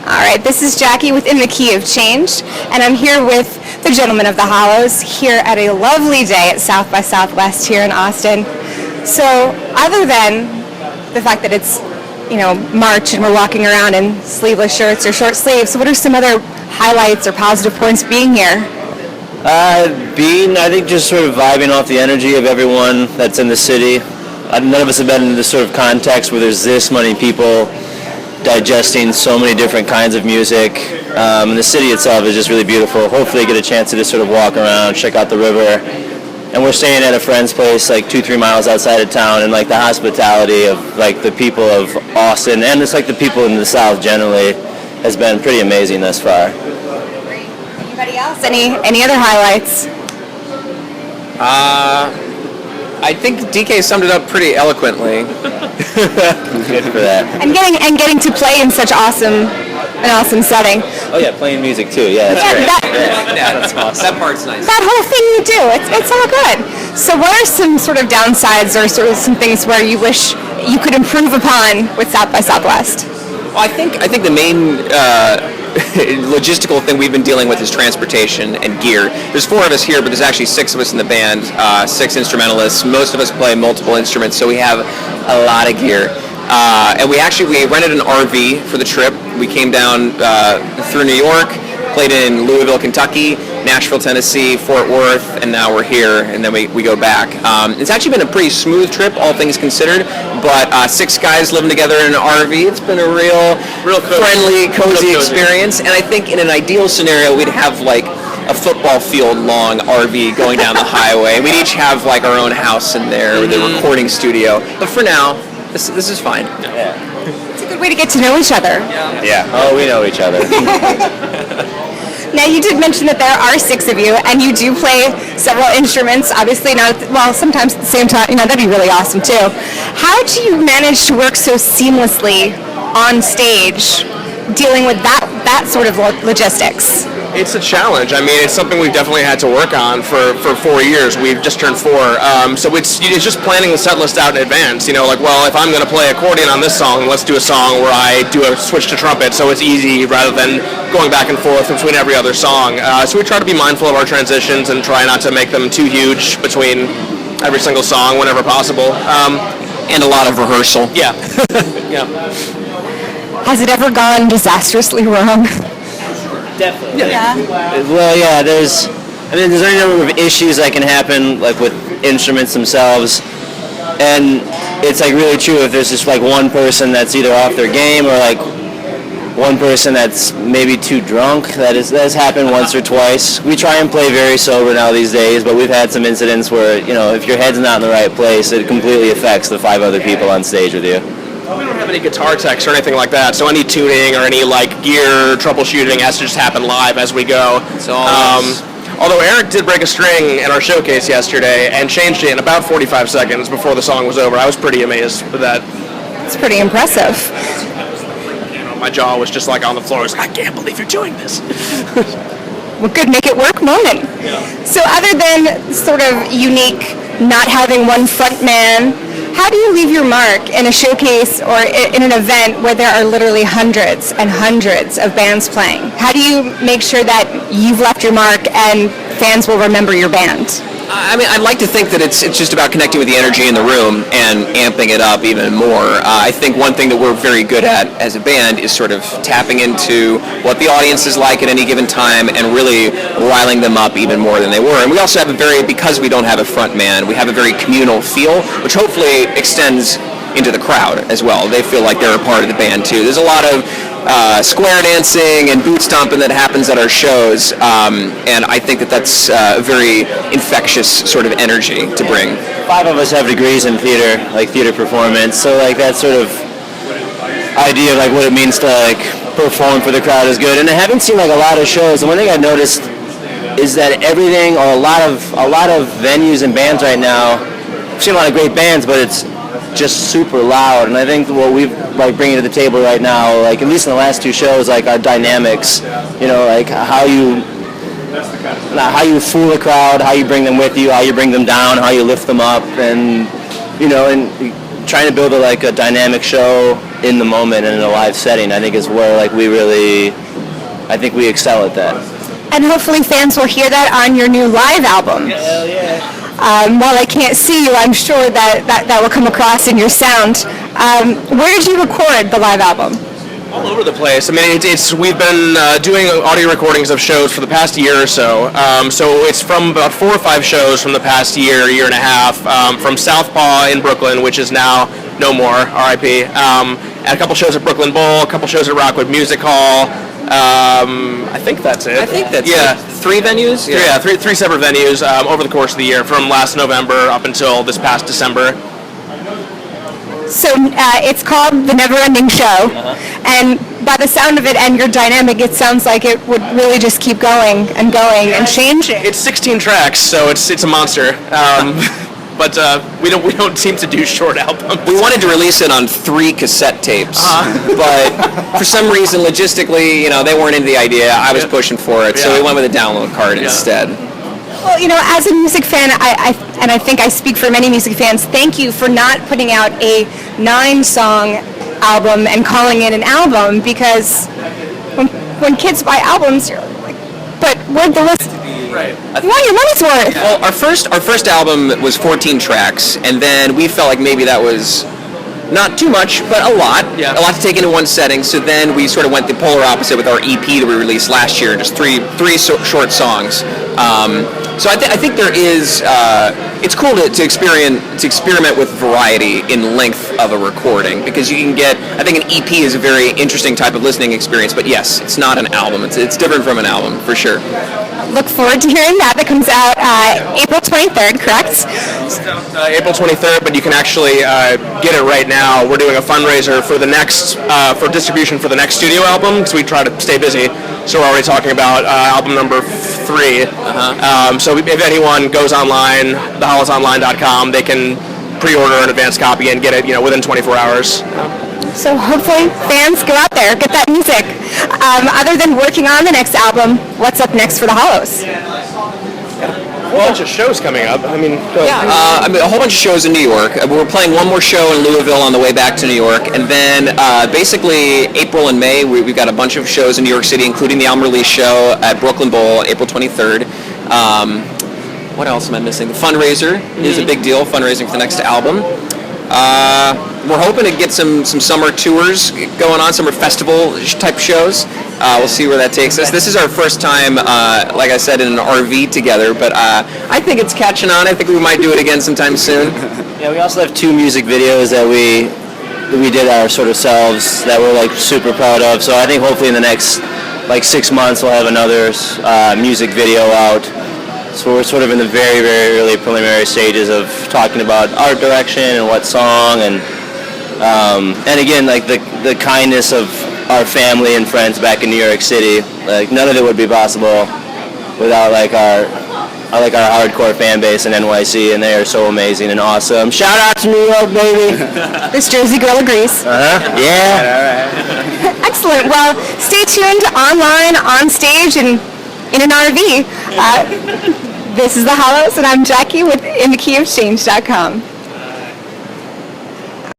All right, this is Jackie with Inthekeyofchange, and I'm here with the Gentlemen of the Hollows here at a lovely day at South by Southwest here in Austin. So, other than the fact that it's, March and we're walking around in sleeveless shirts or short sleeves, what are some other highlights or positive points being here? I think just sort of vibing off the energy of everyone that's in the city. None of us have been in this sort of context where there's this many people digesting so many different kinds of music. And the city itself is just really beautiful. Hopefully get a chance to just sort of walk around, check out the river. And we're staying at a friend's place like 2-3 miles outside of town, and like the hospitality of like the people of Austin and just like the people in the South generally has been pretty amazing thus far. Anybody else? Any other highlights? I think DK summed it up pretty eloquently. Good for that. And getting to play in such an awesome setting. Oh yeah, playing music too. Yeah, that's great. That's awesome. That part's nice. That whole thing you do, it's all good. So what are some sort of downsides or sort of some things where you wish you could improve upon with South by Southwest? Well, I think the main logistical thing we've been dealing with is transportation and gear. There's 4 of us here, but there's actually 6 of us in the band, 6 instrumentalists. Most of us play multiple instruments, so we have a lot of gear. And we rented an RV for the trip. We came down through New York, played in Louisville, Kentucky, Nashville, Tennessee, Fort Worth, and now we're here, and then we go back. It's actually been a pretty smooth trip, all things considered, but 6 guys living together in an RV, it's been a real friendly, cozy experience, and I think in an ideal scenario, we'd have like a football field long RV going down the highway. We'd each have like our own house in there with a recording studio, but for now, this is fine. Yeah. It's a good way to get to know each other. Yeah. Oh, we know each other. Now, you did mention that there are 6 of you, and you do play several instruments, obviously sometimes at the same time. That'd be really awesome, too. How do you manage to work so seamlessly on stage, dealing with that sort of logistics? It's a challenge. I mean, it's something we've definitely had to work on for 4 years. We've just turned 4. So it's just planning the set list out in advance. If I'm going to play accordion on this song, let's do a song where I do a switch to trumpet, so it's easy rather than going back and forth between every other song. So we try to be mindful of our transitions and try not to make them too huge between every single song whenever possible. And a lot of rehearsal. Yeah. Yeah. Has it ever gone disastrously wrong? Definitely. Yeah. Well, yeah. There's any number of issues that can happen, like with instruments themselves, and it's like really true if there's just like one person that's either off their game or like one person that's maybe too drunk. That has happened once or twice. We try and play very sober now these days, but we've had some incidents where if your head's not in the right place, it completely affects the 5 other people on stage with you. We don't have any guitar techs or anything like that, so any tuning or any gear troubleshooting has to just happen live as we go. Although Eric did break a string in our showcase yesterday and changed it in about 45 seconds before the song was over. I was pretty amazed with that. It's pretty impressive. My jaw was just on the floor. I was like, I can't believe you're doing this. Well, good, make it work moment. Yeah. So other than sort of unique not having one front man, how do you leave your mark in a showcase or in an event where there are literally hundreds and hundreds of bands playing? How do you make sure that you've left your mark and fans will remember your band? I mean, I'd like to think that it's just about connecting with the energy in the room and amping it up even more. I think one thing that we're very good at as a band is sort of tapping into what the audience is like at any given time and really riling them up even more than they were. And we also have because we don't have a front man, we have a very communal feel, which hopefully extends into the crowd as well. They feel like they're a part of the band too. There's a lot of square dancing and boot stomping that happens at our shows, and I think that's a very infectious sort of energy to bring. 5 of us have degrees in theater, like theater performance, so that sort of idea of what it means to perform for the crowd is good. And I haven't seen a lot of shows, and one thing I noticed is that everything, or a lot of venues and bands right now, I've seen a lot of great bands, but it's just super loud. And I think what we've bringing to the table right now, at least in the last 2 shows, our dynamics, how you fool the crowd, how you bring them with you, how you bring them down, how you lift them up, and and trying to build a dynamic show in the moment and in a live setting, I think is where like we excel at that. And hopefully fans will hear that on your new live album. Hell yeah. While I can't see you, I'm sure that will come across in your sound. Where did you record the live album? All over the place. I mean, we've been doing audio recordings of shows for the past year or so. So it's from about 4 or 5 shows from the past year and a half, from Southpaw in Brooklyn, which is now no more, R.I.P. And a couple shows at Brooklyn Bowl, a couple shows at Rockwood Music Hall. I think that's it. I think that's yeah. 3 venues? Yeah, three separate venues over the course of the year, from last November up until this past December. So it's called The Never Ending Show, and by the sound of it and your dynamic, it sounds like it would really just keep going and changing. It's 16 tracks, so it's a monster. But we don't seem to do short albums. We wanted to release it on 3 cassette tapes, but for some reason, logistically, they weren't into the idea. I was pushing for it, so we went with a download card instead. Well, as a music fan, I think I speak for many music fans, thank you for not putting out a 9-song album and calling it an album, because when kids buy albums, you're like, but where'd the list? Right. You want your money's worth. Well, our first album was 14 tracks, and then we felt like maybe that was not too much, but a lot. Yeah. A lot to take into one setting. So then we sort of went the polar opposite with our EP that we released last year, just three short songs. So I think there is. It's cool to experiment with variety in length of a recording, because you can get. I think an EP is a very interesting type of listening experience. But yes, it's not an album. It's different from an album for sure. Look forward to hearing that. That comes out April 23rd, correct? April 23rd, but you can actually get it right now. We're doing a fundraiser for the next for distribution for the next studio album, because we try to stay busy. So we're already talking about album number 3. So if anyone goes online, thehollowsonline.com, they can pre-order an advance copy and get it, within 24 hours. So hopefully fans go out there, get that music. Other than working on the next album, what's up next for the Hollows? A whole bunch of shows coming up. I mean, a whole bunch of shows in New York. We're playing one more show in Louisville on the way back to New York, and then basically April and May we've got a bunch of shows in New York City, including the album release show at Brooklyn Bowl, April 23rd. What else am I missing? The fundraiser is a big deal. Fundraising for the next album. We're hoping to get some summer tours going on, summer festival type shows. We'll see where that takes us. This is our first time, like I said, in an RV together, but I think it's catching on. I think we might do it again sometime soon. Yeah, we also have 2 music videos that we did our sort of selves that we're like super proud of. So I think hopefully in the next 6 months we'll have another music video out. So we're sort of in the very, very early preliminary stages of talking about art direction and what song, and again, like the kindness of our family and friends back in New York City. Like none of it would be possible without our hardcore fan base in NYC, and they are so amazing and awesome. Shout out to New York, baby. This Jersey girl agrees. Yeah. All right. Excellent. Well, stay tuned online, on stage, and in an RV. This is The Hollows, and I'm Jackie with Inthekeyofchange.com.